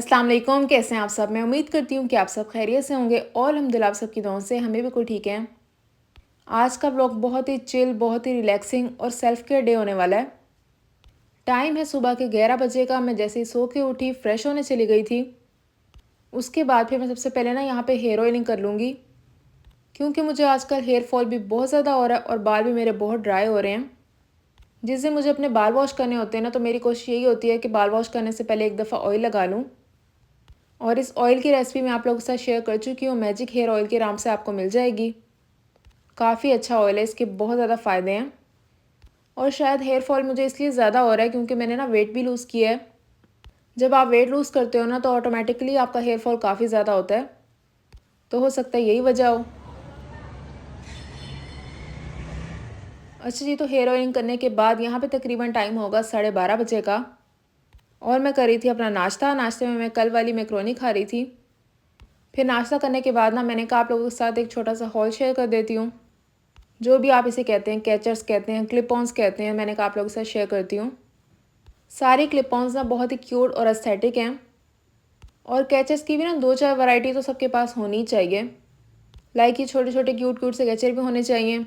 अस्सलाम वालेकुम, कैसे हैं आप सब। मैं उम्मीद करती हूँ कि आप सब खैरियत से होंगे और अल्हम्दुलिल्लाह आप सबकी दुआओं से हमें भी कोई ठीक है। आज का व्लॉग बहुत ही चिल, बहुत ही रिलैक्सिंग और सेल्फ केयर डे होने वाला है। टाइम है सुबह के 11 बजे का। मैं जैसे ही सो के उठी फ्रेश होने चली गई थी। उसके बाद फिर मैं सबसे पहले ना यहाँ पे हेयर ऑयलिंग कर लूँगी, क्योंकि मुझे आजकल हेयर फॉल भी बहुत ज़्यादा हो रहा है और बाल भी मेरे बहुत ड्राई हो रहे हैं। जिस दिन मुझे अपने बाल वॉश करने होते हैं ना, तो मेरी कोशिश यही होती है कि बाल वॉश करने से पहले एक दफ़ा ऑयल लगा लूँ। और इस ऑयल की रेसिपी मैं आप लोगों के साथ शेयर कर चुकी हूँ। मैजिक हेयर ऑयल के नाम से आपको मिल जाएगी। काफ़ी अच्छा ऑयल है, इसके बहुत ज़्यादा फ़ायदे हैं। और शायद हेयर फॉल मुझे इसलिए ज़्यादा हो रहा है क्योंकि मैंने ना वेट भी लूज़ किया है। जब आप वेट लूज़ करते हो ना, तो ऑटोमेटिकली आपका हेयर फॉल काफ़ी ज़्यादा होता है। तो हो सकता है यही वजह हो। अच्छा जी, तो हेयर ऑयलिंग करने के बाद यहाँ पे तकरीबन टाइम होगा 12:30 बजे का। और मैं कर रही थी अपना नाश्ता। नाश्ते में मैं कल वाली मैक्रोनी खा रही थी। फिर नाश्ता करने के बाद ना मैंने कहा आप लोगों के साथ एक छोटा सा हॉल शेयर कर देती हूँ। जो भी आप इसे कहते हैं, कैचर्स कहते हैं, क्लिप ऑन्स कहते हैं, मैंने कहा आप लोगों के साथ शेयर करती हूँ। सारी क्लिप ऑन्स ना बहुत ही क्यूट और एस्थेटिक हैं। और कैचर्स की भी ना 2-4 वैरायटी तो सबके पास होनी चाहिए। लाइक ये छोटे छोटे क्यूट क्यूट से कैचर भी होने चाहिए।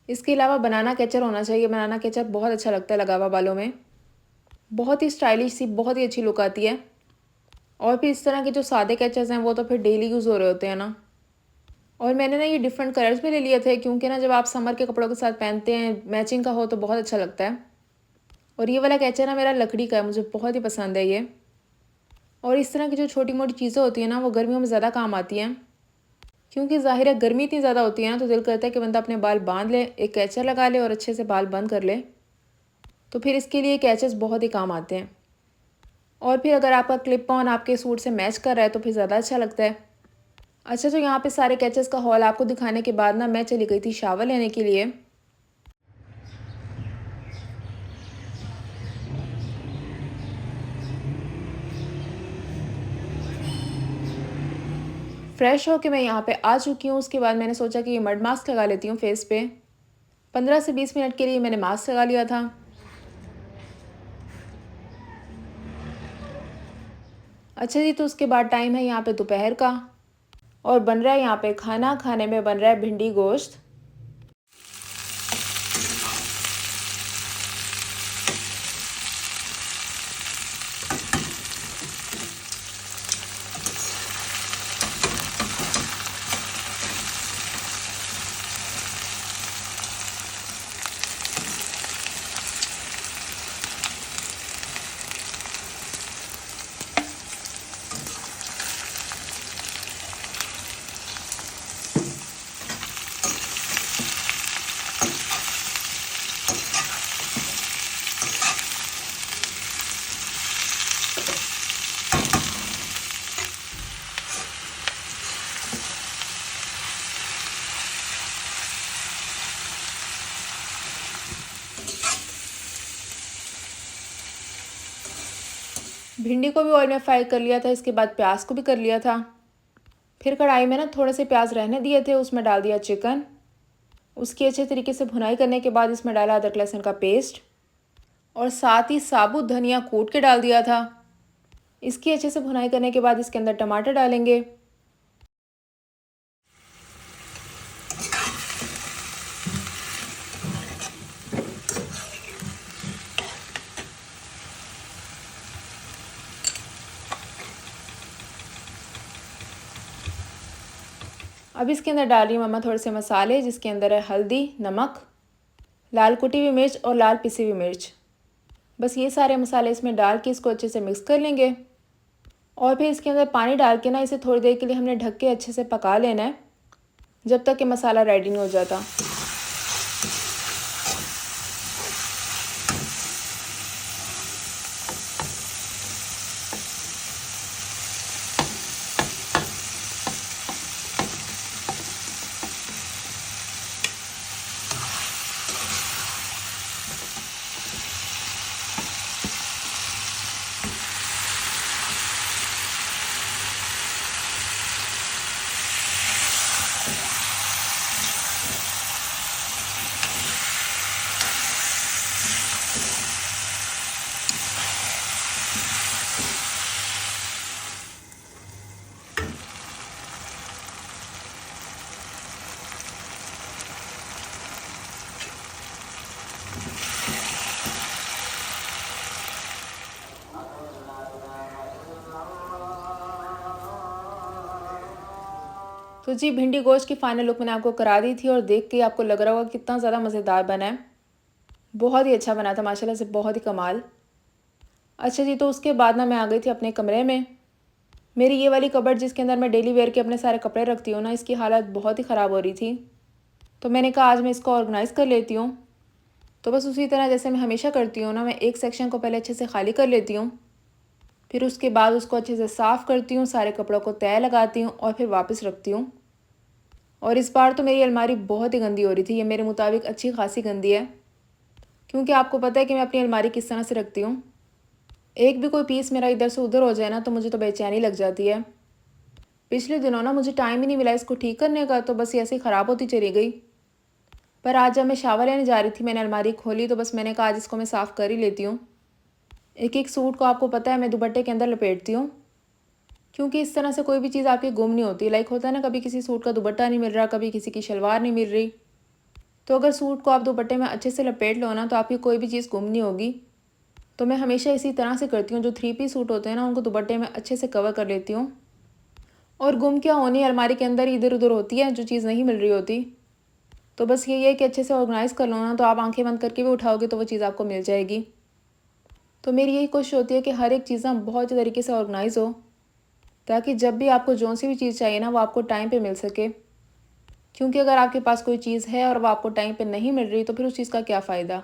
इसके अलावा बनाना कैचर होना चाहिए। बनाना कैचर बहुत अच्छा लगता है लगा हुआ बालों में। बहुत ही स्टाइलिश सी, बहुत ही अच्छी लुक आती है। और फिर इस तरह के जो सादे कैचर्स हैं वो तो फिर डेली यूज़ हो रहे होते हैं ना। और मैंने ना ये डिफरेंट कलर्स में ले लिए थे, क्योंकि ना जब आप समर के कपड़ों के साथ पहनते हैं, मैचिंग का हो तो बहुत अच्छा लगता है। और ये वाला कैचर ना मेरा लकड़ी का है, मुझे बहुत ही पसंद है ये। और इस तरह की जो छोटी मोटी चीज़ें होती हैं ना, वो गर्मियों में ज़्यादा काम आती हैं। क्योंकि ज़ाहिर है गर्मी इतनी ज़्यादा होती है ना, तो दिल करता है कि बंदा अपने बाल बांध ले, एक कैचर लगा ले और अच्छे से बाल बंद कर ले। तो फिर इसके लिए कैचर्स बहुत ही काम आते हैं। और फिर अगर आपका क्लिप ऑन आपके सूट से मैच कर रहा है तो फिर ज़्यादा अच्छा लगता है। अच्छा, तो यहाँ पे सारे कैचेस का हॉल आपको दिखाने के बाद ना मैं चली गई थी शावर लेने के लिए। फ्रेश होके मैं यहाँ पे आ चुकी हूँ। उसके बाद मैंने सोचा कि ये मड मास्क लगा लेती हूँ फेस पे। 15 से 20 मिनट के लिए मैंने मास्क लगा लिया था। अच्छा जी, तो उसके बाद टाइम है यहाँ पे दोपहर का। और बन रहा है यहाँ पे खाना। खाने में बन रहा है भिंडी गोश्त। भिंडी को भी ऑयल में फ्राई कर लिया था। इसके बाद प्याज को भी कर लिया था। फिर कढ़ाई में ना थोड़े से प्याज रहने दिए थे, उसमें डाल दिया चिकन। उसकी अच्छे तरीके से भुनाई करने के बाद इसमें डाला अदरक लहसुन का पेस्ट। और साथ ही साबुत धनिया कूट के डाल दिया था। इसकी अच्छे से भुनाई करने के बाद इसके अंदर टमाटर डालेंगे। अब इसके अंदर डाल रही हूँ मम्मा थोड़े से मसाले, जिसके अंदर है हल्दी, नमक, लाल कुटी हुई मिर्च और लाल पिसी हुई मिर्च। बस ये सारे मसाले इसमें डाल के इसको अच्छे से मिक्स कर लेंगे। और फिर इसके अंदर पानी डाल के ना इसे थोड़ी देर के लिए हमने ढक के अच्छे से पका लेना है, जब तक कि मसाला रेडी नहीं हो जाता। तो जी भिंडी गोश्त की फ़ाइनल लुक मैंने आपको करा दी थी और देख के आपको लग रहा होगा कितना ज़्यादा मज़ेदार बना है। बहुत ही अच्छा बना था माशाल्लाह से, बहुत ही कमाल। अच्छा जी, तो उसके बाद ना मैं आ गई थी अपने कमरे में। मेरी ये वाली कबर्ड जिसके अंदर मैं डेली वेयर के अपने सारे कपड़े रखती हूँ ना, इसकी हालत बहुत ही ख़राब हो रही थी। तो मैंने कहा आज मैं इसको ऑर्गेनाइज़ कर लेती हूँ। तो बस उसी तरह जैसे मैं हमेशा करती हूँ ना, मैं एक सेक्शन को पहले अच्छे से खाली कर लेती हूँ। फिर उसके बाद उसको अच्छे से साफ़ करती हूँ, सारे कपड़ों को तय लगाती हूँ और फिर वापस रखती हूँ। और इस बार तो मेरी अलमारी बहुत ही गंदी हो रही थी, ये मेरे मुताबिक अच्छी खासी गंदी है, क्योंकि आपको पता है कि मैं अपनी अलमारी किस तरह से रखती हूँ। एक भी कोई पीस मेरा इधर से उधर हो जाए ना तो मुझे तो बेचैनी लग जाती है। पिछले दिनों ना मुझे टाइम ही नहीं मिला इसको ठीक करने का, तो बस ये ऐसे ही ख़राब होती चली गई। पर आज जब मैं शावर लेने जा रही थी मैंने अलमारी खोली, तो बस मैंने कहा आज इसको मैं साफ़ कर ही लेती हूँ। एक एक सूट को आपको पता है मैं दुपट्टे के अंदर लपेटती हूँ, क्योंकि इस तरह से कोई भी चीज़ आपकी गुम नहीं होती। लाइक होता है ना, कभी किसी सूट का दुपट्टा नहीं मिल रहा, कभी किसी की शलवार नहीं मिल रही। तो अगर सूट को आप दुपट्टे में अच्छे से लपेट लो ना तो आपकी कोई भी चीज़ गुम नहीं होगी। तो मैं हमेशा इसी तरह से करती हूँ, जो 3 पीस सूट होते हैं ना उनको दुपट्टे में अच्छे से कवर कर लेती हूँ। और गुम क्या होनी, अलमारी के अंदर इधर उधर होती है जो चीज़ नहीं मिल रही होती। तो बस यही है कि अच्छे से ऑर्गेनाइज़ कर लो ना, तो आप आंखें बंद करके भी उठाओगे तो वो चीज़ आपको मिल जाएगी। तो मेरी यही कोशिश होती है कि हर एक चीज़ ना बहुत अच्छे तरीके से ऑर्गेनाइज़ हो, ताकि जब भी आपको जो सी भी चीज़ चाहिए ना वो आपको टाइम पे मिल सके। क्योंकि अगर आपके पास कोई चीज़ है और वो आपको टाइम पे नहीं मिल रही तो फिर उस चीज़ का क्या फ़ायदा।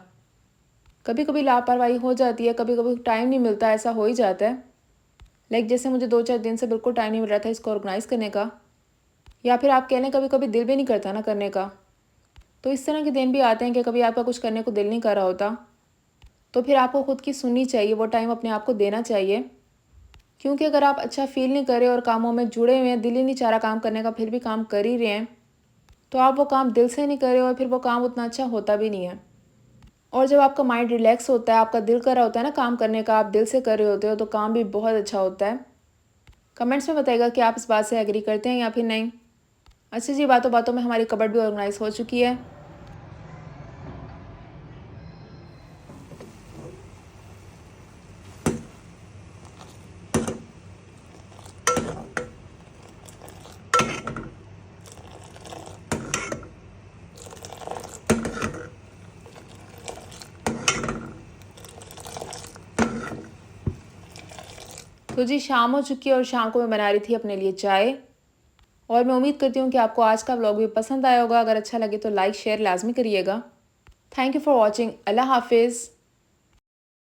कभी कभी लापरवाही हो जाती है, कभी कभी टाइम नहीं मिलता, ऐसा हो ही जाता है। लाइक जैसे मुझे 2-4 दिन से बिल्कुल टाइम नहीं मिल रहा था इसको ऑर्गेनाइज़ करने का, या फिर आप कह लें कभी कभी दिल भी नहीं करता ना करने का। तो इस तरह के दिन भी आते हैं कि कभी आपका कुछ करने को दिल नहीं कर रहा होता, तो फिर आपको खुद की सुननी चाहिए, वो टाइम अपने आप को देना चाहिए। क्योंकि अगर आप अच्छा फ़ील नहीं कर रहे और कामों में जुड़े हुए हैं, दिल ही नहीं चाह रहा काम करने का, फिर भी काम कर ही रहे हैं, तो आप वो काम दिल से नहीं कर रहे और फिर वो काम उतना अच्छा होता भी नहीं है। और जब आपका माइंड रिलैक्स होता है, आपका दिल कर रहा होता है ना काम करने का, आप दिल से कर रहे होते हो, तो काम भी बहुत अच्छा होता है। कमेंट्स में बताइएगा कि आप इस बात से एग्री करते हैं या फिर नहीं। अच्छा जी, बातों बातों में हमारी कबर्ड भी ऑर्गेनाइज़ हो चुकी है। तो जी शाम हो चुकी है और शाम को मैं बना रही थी अपने लिए चाय। और मैं उम्मीद करती हूँ कि आपको आज का व्लॉग भी पसंद आया होगा। अगर अच्छा लगे तो लाइक शेयर लाजमी करिएगा। Thank you for watching. अल्लाह हाफिज़।